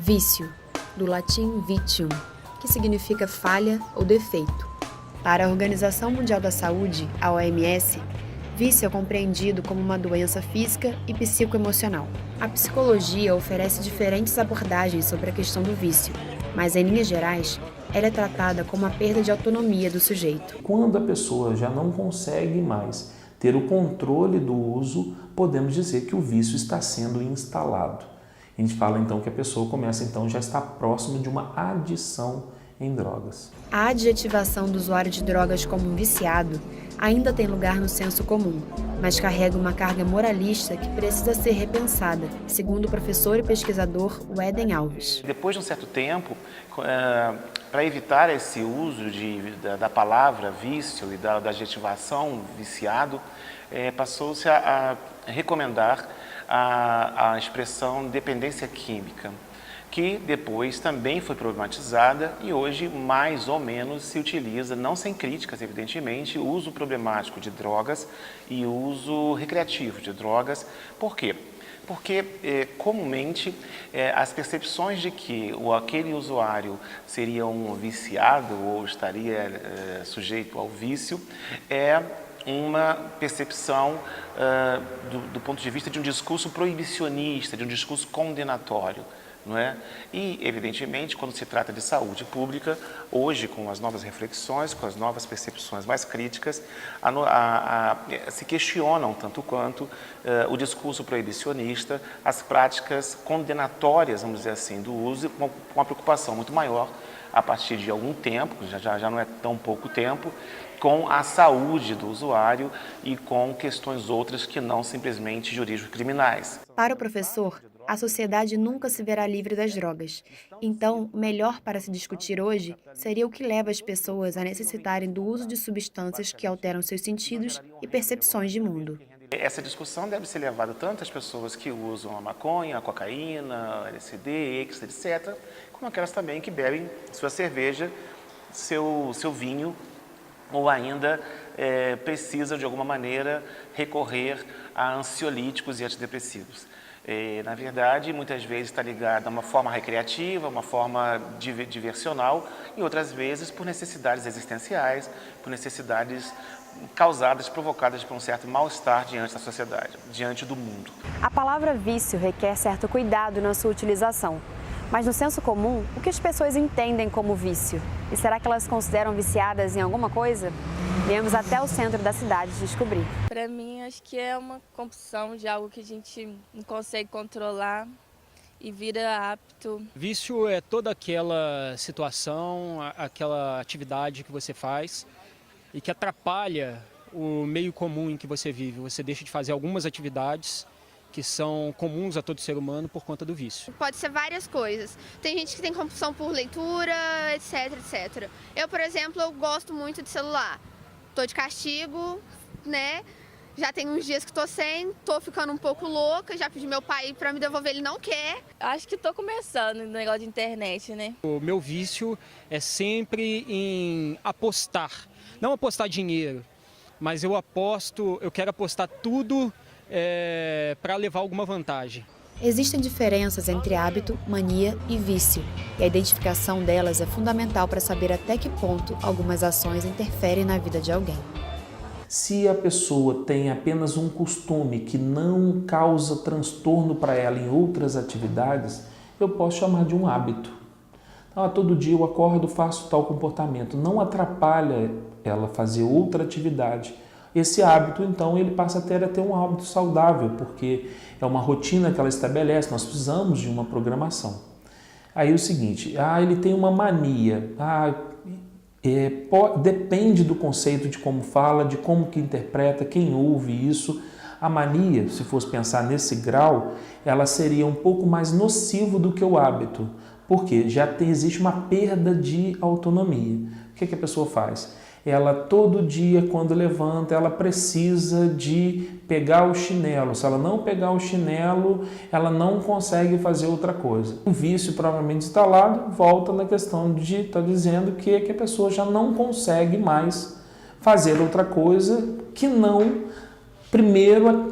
Vício, do latim vitium, que significa falha ou defeito. Para a Organização Mundial da Saúde, a OMS, vício é compreendido como uma doença física e psicoemocional. A psicologia oferece diferentes abordagens sobre a questão do vício, mas em linhas gerais, ela é tratada como a perda de autonomia do sujeito. Quando a pessoa já não consegue mais ter o controle do uso, podemos dizer que o vício está sendo instalado. A gente fala então que a pessoa começa então já está próxima de uma adição em drogas. A adjetivação do usuário de drogas como um viciado ainda tem lugar no senso comum, mas carrega uma carga moralista que precisa ser repensada, segundo o professor e pesquisador Weden Alves. Depois de um certo tempo, para evitar esse uso da palavra vício e da adjetivação viciado, passou-se a recomendar a expressão dependência química, que depois também foi problematizada e hoje mais ou menos se utiliza, não sem críticas evidentemente, o uso problemático de drogas e o uso recreativo de drogas. Por quê? Porque comumente as percepções de que aquele usuário seria um viciado ou estaria sujeito ao vício é uma percepção do ponto de vista de um discurso proibicionista, de um discurso condenatório. Não é? E, evidentemente, quando se trata de saúde pública, hoje, com as novas reflexões, com as novas percepções mais críticas, se questionam tanto quanto o discurso proibicionista, as práticas condenatórias, vamos dizer assim, do uso, com uma preocupação muito maior, a partir de algum tempo, já não é tão pouco tempo, com a saúde do usuário e com questões outras que não simplesmente jurídico-criminais. Para o professor, a sociedade nunca se verá livre das drogas. Então, o melhor para se discutir hoje seria o que leva as pessoas a necessitarem do uso de substâncias que alteram seus sentidos e percepções de mundo. Essa discussão deve ser levada tanto às pessoas que usam a maconha, a cocaína, LSD, etc., como aquelas também que bebem sua cerveja, seu vinho, ou ainda precisam, de alguma maneira, recorrer a ansiolíticos e antidepressivos. Na verdade, muitas vezes está ligado a uma forma recreativa, uma forma diversional, e outras vezes por necessidades existenciais, por necessidades causadas, provocadas por um certo mal-estar diante da sociedade, diante do mundo. A palavra vício requer certo cuidado na sua utilização. Mas no senso comum, o que as pessoas entendem como vício? E será que elas consideram viciadas em alguma coisa? Viemos até o centro da cidade descobrir. Para mim, acho que é uma compulsão de algo que a gente não consegue controlar e vira hábito. Vício é toda aquela situação, aquela atividade que você faz e que atrapalha o meio comum em que você vive. Você deixa de fazer algumas atividades que são comuns a todo ser humano por conta do vício. Pode ser várias coisas. Tem gente que tem compulsão por leitura, etc, etc. Eu, por exemplo, eu gosto muito de celular. Tô de castigo, né? Já tem uns dias que tô sem, tô ficando um pouco louca, já pedi meu pai para me devolver, ele não quer. Acho que tô começando no negócio de internet, né? O meu vício é sempre em apostar. Não apostar dinheiro, mas eu quero apostar tudo para levar alguma vantagem. Existem diferenças entre hábito, mania e vício, e a identificação delas é fundamental para saber até que ponto algumas ações interferem na vida de alguém. Se a pessoa tem apenas um costume que não causa transtorno para ela em outras atividades, eu posso chamar de um hábito. Então, todo dia eu acordo, faço tal comportamento, não atrapalha ela fazer outra atividade. Esse hábito, então, ele passa a ter um hábito saudável, porque é uma rotina que ela estabelece, nós precisamos de uma programação. Aí é o seguinte, ele tem uma mania, depende do conceito de como fala, de como que interpreta, quem ouve isso. A mania, se fosse pensar nesse grau, ela seria um pouco mais nocivo do que o hábito, porque existe uma perda de autonomia. O que a pessoa faz? Ela todo dia, quando levanta, ela precisa de pegar o chinelo. Se ela não pegar o chinelo, ela não consegue fazer outra coisa. O vício provavelmente instalado volta na questão de estar dizendo que a pessoa já não consegue mais fazer outra coisa que não, primeiro,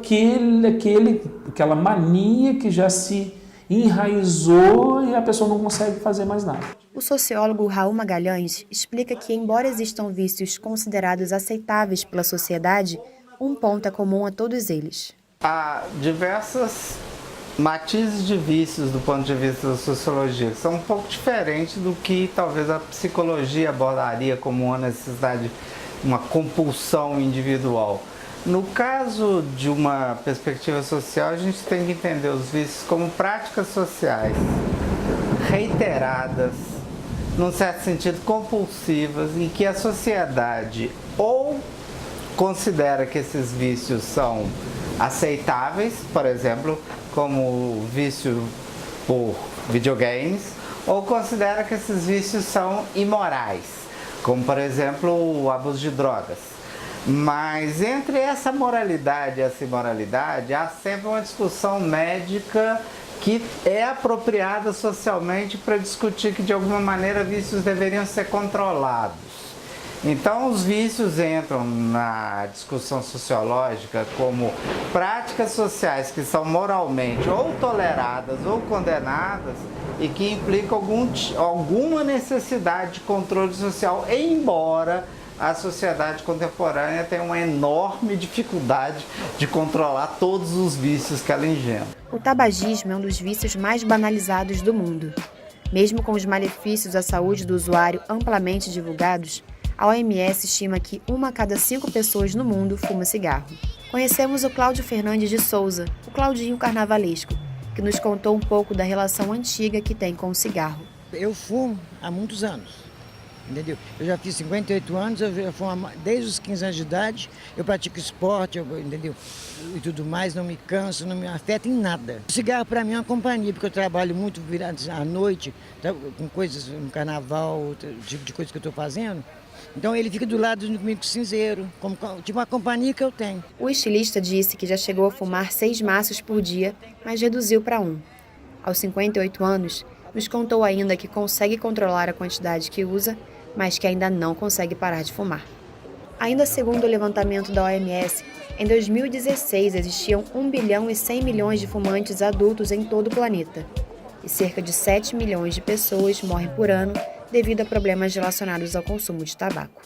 aquela mania que já se enraizou e a pessoa não consegue fazer mais nada. O sociólogo Raul Magalhães explica que, embora existam vícios considerados aceitáveis pela sociedade, um ponto é comum a todos eles. Há diversas matizes de vícios do ponto de vista da sociologia, que são um pouco diferentes do que talvez a psicologia abordaria como uma necessidade, uma compulsão individual. No caso de uma perspectiva social, a gente tem que entender os vícios como práticas sociais reiteradas, num certo sentido compulsivas, em que a sociedade ou considera que esses vícios são aceitáveis, por exemplo, como o vício por videogames, ou considera que esses vícios são imorais, como por exemplo o abuso de drogas. Mas entre essa moralidade e essa imoralidade há sempre uma discussão médica que é apropriada socialmente para discutir que de alguma maneira vícios deveriam ser controlados. Então os vícios entram na discussão sociológica como práticas sociais que são moralmente ou toleradas ou condenadas e que implicam alguma necessidade de controle social, embora a sociedade contemporânea tenha uma enorme dificuldade de controlar todos os vícios que ela engendra. O tabagismo é um dos vícios mais banalizados do mundo. Mesmo com os malefícios à saúde do usuário amplamente divulgados, a OMS estima que 1 a cada 5 pessoas no mundo fuma cigarro. Conhecemos o Cláudio Fernandes de Souza, o Claudinho Carnavalesco, que nos contou um pouco da relação antiga que tem com o cigarro. Eu fumo há muitos anos, entendeu? Eu já fiz 58 anos, eu já fumo desde os 15 anos de idade, eu pratico esporte, entendeu? E tudo mais, não me canso, não me afeta em nada. O cigarro para mim é uma companhia, porque eu trabalho muito virado à noite, com coisas no carnaval, tipo de coisas que eu estou fazendo. Então ele fica do lado do comigo cinzeiro, tipo uma companhia que eu tenho. O estilista disse que já chegou a fumar 6 maços por dia, mas reduziu para 1. Aos 58 anos, nos contou ainda que consegue controlar a quantidade que usa, mas que ainda não consegue parar de fumar. Ainda segundo o levantamento da OMS, em 2016 existiam 1 bilhão e 100 milhões de fumantes adultos em todo o planeta, e cerca de 7 milhões de pessoas morrem por ano devido a problemas relacionados ao consumo de tabaco.